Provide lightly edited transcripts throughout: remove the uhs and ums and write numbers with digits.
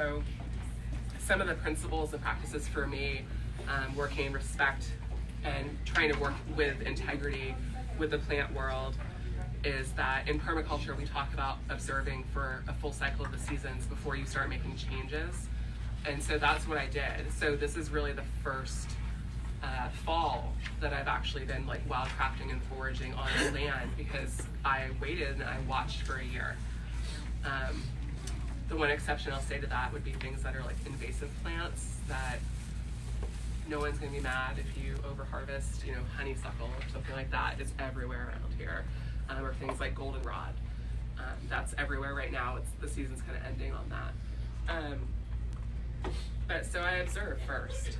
So some of the principles and practices for me, working in respect and trying to work with integrity with the plant world, is that in permaculture we talk about observing for a full cycle of the seasons before you start making changes. And so that's what I did. So this is really the first fall that I've actually been like wildcrafting and foraging on the land, because I waited and I watched for a year. The one exception I'll say to that would be things that are like invasive plants that no one's gonna be mad if you overharvest, honeysuckle or something like that. It's everywhere around here. Or things like goldenrod. That's everywhere right now. The season's kind of ending on that. But so I observe first,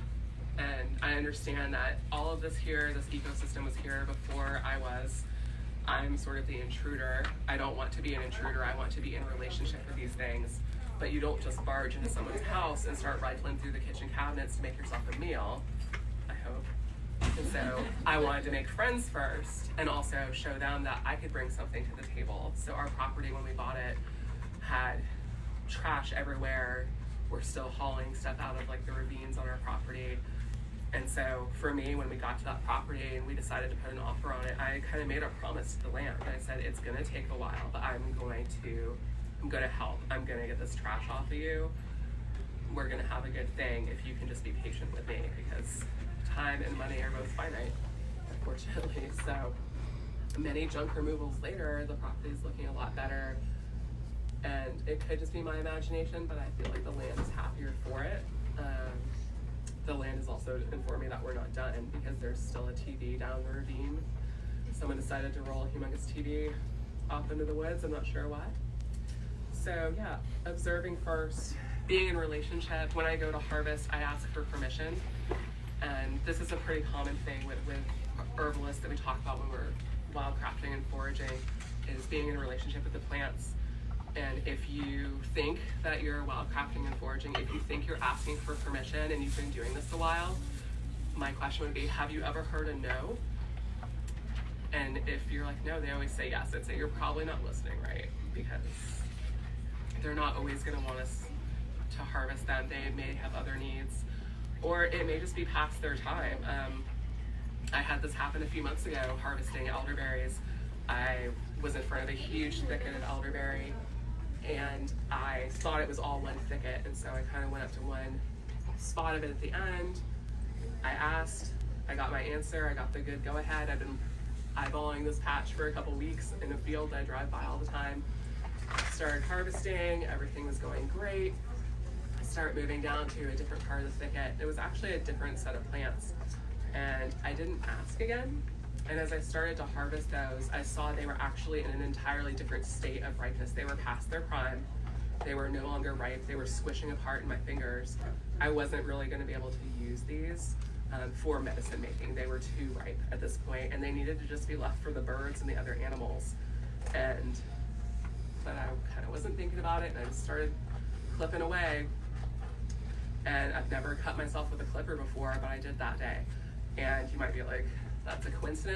and I understand that all of this here, this ecosystem was here before I was. I'm sort of the intruder. I don't want to be an intruder. I want to be in relationship with these things. But you don't just barge into someone's house and start rifling through the kitchen cabinets to make yourself a meal, I hope. And so I wanted to make friends first and also show them that I could bring something to the table. So our property, when we bought it, had trash everywhere. We're still hauling stuff out of like the ravines on our property. And so for me, when we got to that property and we decided to put an offer on it, I kind of made a promise to the land. I said, it's gonna take a while, but I'm gonna help. I'm gonna get this trash off of you. We're gonna have a good thing if you can just be patient with me, because time and money are both finite, unfortunately. So many junk removals later, the property's looking a lot better. And it could just be my imagination, but I feel like the land is happier for it. The land is also informing me that we're not done, because there's still a TV down the ravine. Someone decided to roll a humongous TV off into the woods, I'm not sure why. So yeah, observing first, being in relationship. When I go to harvest, I ask for permission. And this is a pretty common thing with herbalists that we talk about when we're wildcrafting and foraging, is being in a relationship with the plants. And if you think that you're wildcrafting and foraging, if you think you're asking for permission and you've been doing this a while, my question would be, have you ever heard a no? And if you're like, no, they always say yes, I'd say you're probably not listening right, because they're not always gonna want us to harvest them. They may have other needs, or it may just be past their time. I had this happen a few months ago, harvesting elderberries. I was in front of a huge thicket of elderberry, and I thought it was all one thicket, and so I kind of went up to one spot of it at the end. I asked, I got my answer, I got the good go-ahead. I've been eyeballing this patch for a couple weeks in a field that I drive by all the time. Started harvesting, everything was going great. I started moving down to a different part of the thicket. It was actually a different set of plants, and I didn't ask again. And as I started to harvest those, I saw they were actually in an entirely different state of ripeness. They were past their prime. They were no longer ripe. They were squishing apart in my fingers. I wasn't really going to be able to use these for medicine making. They were too ripe at this point, and they needed to just be left for the birds and the other animals. But I kind of wasn't thinking about it, and I just started clipping away. And I've never cut myself with a clipper before, but I did that day. And you might be like, that's a coincidence.